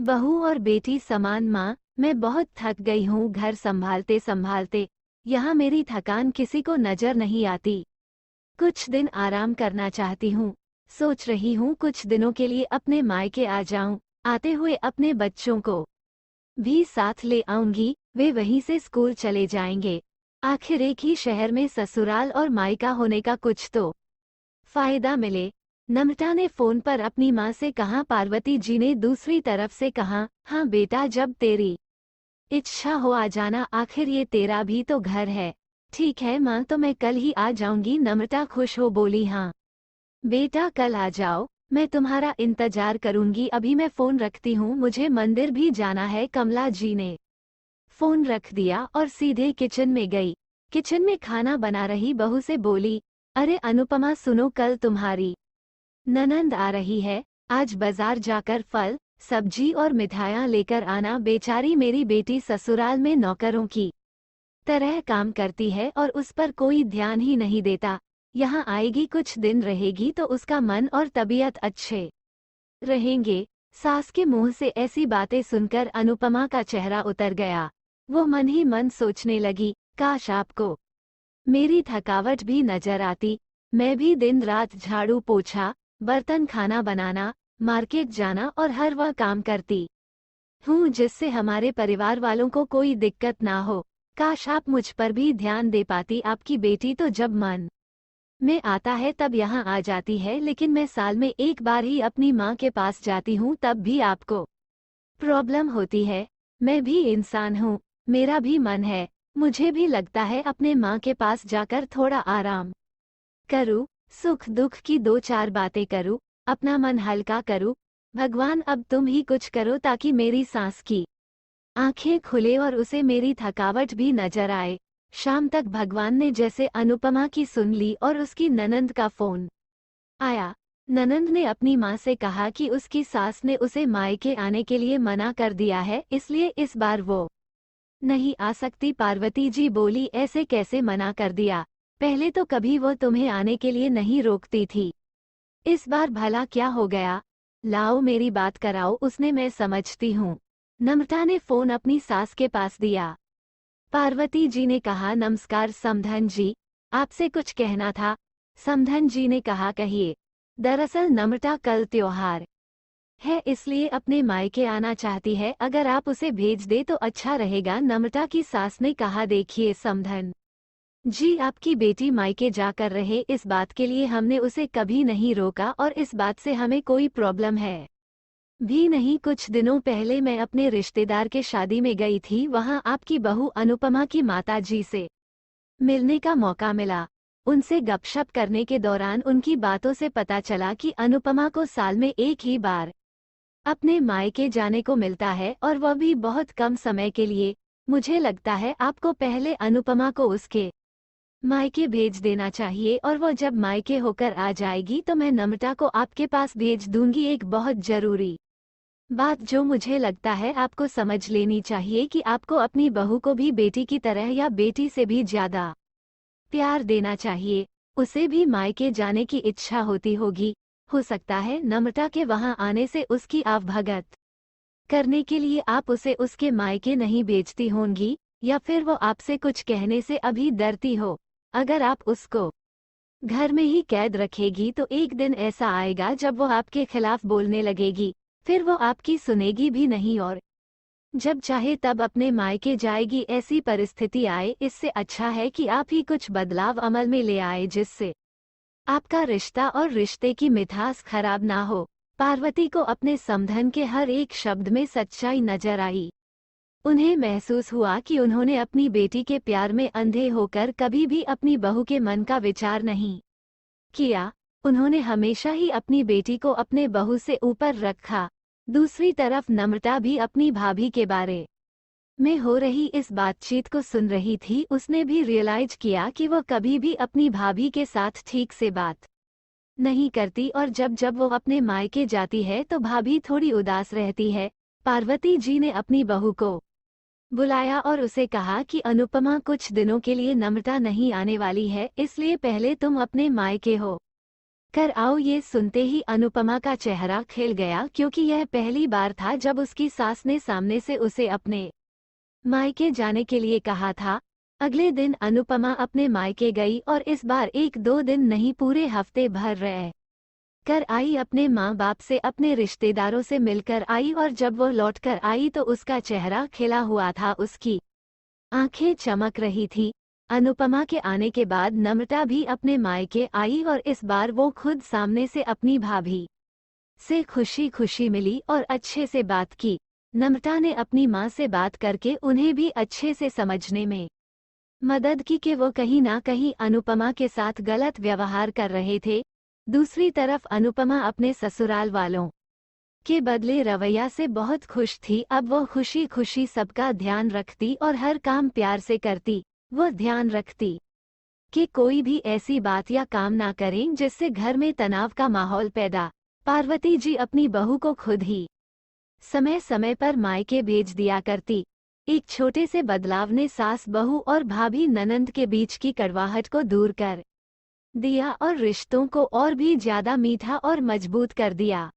बहू और बेटी समान माँ, मैं बहुत थक गई हूँ घर संभालते संभालते। यहाँ मेरी थकान किसी को नजर नहीं आती। कुछ दिन आराम करना चाहती हूँ। सोच रही हूँ कुछ दिनों के लिए अपने मायके आ जाऊं। आते हुए अपने बच्चों को भी साथ ले आऊंगी, वे वहीं से स्कूल चले जाएंगे। आखिर एक ही शहर में ससुराल और मायका होने का कुछ तो फायदा मिले। नम्रता ने फोन पर अपनी माँ से कहा। पार्वती जी ने दूसरी तरफ से कहा, हाँ बेटा, जब तेरी इच्छा हो आ जाना, आखिर ये तेरा भी तो घर है। ठीक है माँ, तो मैं कल ही आ जाऊंगी। नम्रता खुश हो बोली। हाँ बेटा, कल आ जाओ, मैं तुम्हारा इंतजार करूंगी। अभी मैं फोन रखती हूँ, मुझे मंदिर भी जाना है। कमला जी ने फोन रख दिया और सीधे किचन में गई। किचन में खाना बना रही बहू से बोली, अरे अनुपमा सुनो, कल तुम्हारी ननंद आ रही है। आज बाजार जाकर फल सब्जी और मिठाइयाँ लेकर आना। बेचारी मेरी बेटी ससुराल में नौकरों की तरह काम करती है और उस पर कोई ध्यान ही नहीं देता। यहाँ आएगी, कुछ दिन रहेगी तो उसका मन और तबीयत अच्छे रहेंगे। सास के मुंह से ऐसी बातें सुनकर अनुपमा का चेहरा उतर गया। वो मन ही मन सोचने लगी, काश आपको मेरी थकावट भी नजर आती। मैं भी दिन रात झाड़ू पोछा, बर्तन, खाना बनाना, मार्केट जाना और हर वह काम करती हूँ जिससे हमारे परिवार वालों को कोई दिक्कत ना हो। काश आप मुझ पर भी ध्यान दे पाती। आपकी बेटी तो जब मन में आता है तब यहाँ आ जाती है, लेकिन मैं साल में एक बार ही अपनी माँ के पास जाती हूँ, तब भी आपको प्रॉब्लम होती है। मैं भी इंसान हूँ, मेरा भी मन है। मुझे भी लगता है अपने माँ के पास जाकर थोड़ा आराम करूँ, सुख दुख की दो चार बातें करूँ, अपना मन हल्का करूँ। भगवान, अब तुम ही कुछ करो ताकि मेरी सांस की आंखें खुले और उसे मेरी थकावट भी नजर आए। शाम तक भगवान ने जैसे अनुपमा की सुन ली और उसकी ननंद का फोन आया। ननंद ने अपनी माँ से कहा कि उसकी सास ने उसे मायके आने के लिए मना कर दिया है, इसलिए इस बार वो नहीं आ सकती। पार्वती जी बोली, ऐसे कैसे मना कर दिया? पहले तो कभी वो तुम्हें आने के लिए नहीं रोकती थी, इस बार भला क्या हो गया? लाओ मेरी बात कराओ उसने, मैं समझती हूँ। नम्रता ने फोन अपनी सास के पास दिया। पार्वती जी ने कहा, नमस्कार समधन जी, आपसे कुछ कहना था। समधन जी ने कहा, कहिए। दरअसल नम्रता कल त्योहार है, इसलिए अपने मायके आना चाहती है। अगर आप उसे भेज दे तो अच्छा रहेगा। नम्रता की सास ने कहा, देखिए समधन जी, आपकी बेटी मायके जाकर रहे, इस बात के लिए हमने उसे कभी नहीं रोका और इस बात से हमें कोई प्रॉब्लम है भी नहीं। कुछ दिनों पहले मैं अपने रिश्तेदार के शादी में गई थी, वहां आपकी बहू अनुपमा की माता जी से मिलने का मौका मिला। उनसे गपशप करने के दौरान उनकी बातों से पता चला कि अनुपमा को साल में एक ही बार अपने मायके जाने को मिलता है और वह भी बहुत कम समय के लिए। मुझे लगता है आपको पहले अनुपमा को उसके मायके भेज देना चाहिए और वो जब मायके होकर आ जाएगी तो मैं नम्रता को आपके पास भेज दूंगी। एक बहुत जरूरी बात जो मुझे लगता है आपको समझ लेनी चाहिए कि आपको अपनी बहू को भी बेटी की तरह या बेटी से भी ज्यादा प्यार देना चाहिए। उसे भी मायके जाने की इच्छा होती होगी। हो सकता है नम्रता के वहां आने से उसकी आवभगत करने के लिए आप उसे उसके मायके नहीं भेजती होंगी, या फिर वो आपसे कुछ कहने से अभी डरती हो। अगर आप उसको घर में ही कैद रखेगी तो एक दिन ऐसा आएगा जब वो आपके खिलाफ बोलने लगेगी, फिर वो आपकी सुनेगी भी नहीं और जब चाहे तब अपने मायके जाएगी। ऐसी परिस्थिति आए, इससे अच्छा है कि आप ही कुछ बदलाव अमल में ले आए जिससे आपका रिश्ता और रिश्ते की मिठास खराब ना हो। पार्वती को अपने समधन के हर एक शब्द में सच्चाई नजर आई। उन्हें महसूस हुआ कि उन्होंने अपनी बेटी के प्यार में अंधे होकर कभी भी अपनी बहू के मन का विचार नहीं किया। उन्होंने हमेशा ही अपनी बेटी को अपने बहू से ऊपर रखा। दूसरी तरफ नम्रता भी अपनी भाभी के बारे में हो रही इस बातचीत को सुन रही थी। उसने भी रियलाइज किया कि वो कभी भी अपनी भाभी के साथ ठीक से बात नहीं करती और जब जब वो अपने मायके जाती है तो भाभी थोड़ी उदास रहती है। पार्वती जी ने अपनी बहू को बुलाया और उसे कहा कि अनुपमा कुछ दिनों के लिए नम्रता नहीं आने वाली है, इसलिए पहले तुम अपने मायके हो कर आओ। ये सुनते ही अनुपमा का चेहरा खिल गया, क्योंकि यह पहली बार था जब उसकी सास ने सामने से उसे अपने मायके जाने के लिए कहा था। अगले दिन अनुपमा अपने मायके गई और इस बार 1-2 दिन नहीं, पूरे हफ्ते भर रह कर आई। अपने माँ बाप से, अपने रिश्तेदारों से मिलकर आई और जब वो लौटकर आई तो उसका चेहरा खिला हुआ था, उसकी आंखें चमक रही थी। अनुपमा के आने के बाद नम्रता भी अपने मायके आई और इस बार वो खुद सामने से अपनी भाभी से खुशी खुशी मिली और अच्छे से बात की। नम्रता ने अपनी माँ से बात करके उन्हें भी अच्छे से समझने में मदद की कि वो कहीं ना कहीं अनुपमा के साथ गलत व्यवहार कर रहे थे। दूसरी तरफ अनुपमा अपने ससुराल वालों के बदले रवैया से बहुत खुश थी। अब वो खुशी खुशी सबका ध्यान रखती और हर काम प्यार से करती। वो ध्यान रखती कि कोई भी ऐसी बात या काम ना करें जिससे घर में तनाव का माहौल पैदा। पार्वती जी अपनी बहू को खुद ही समय समय पर मायके भेज दिया करती। एक छोटे से बदलाव ने सास बहू और भाभी ननंद के बीच की कड़वाहट को दूर कर दिया और रिश्तों को और भी ज्यादा मीठा और मजबूत कर दिया।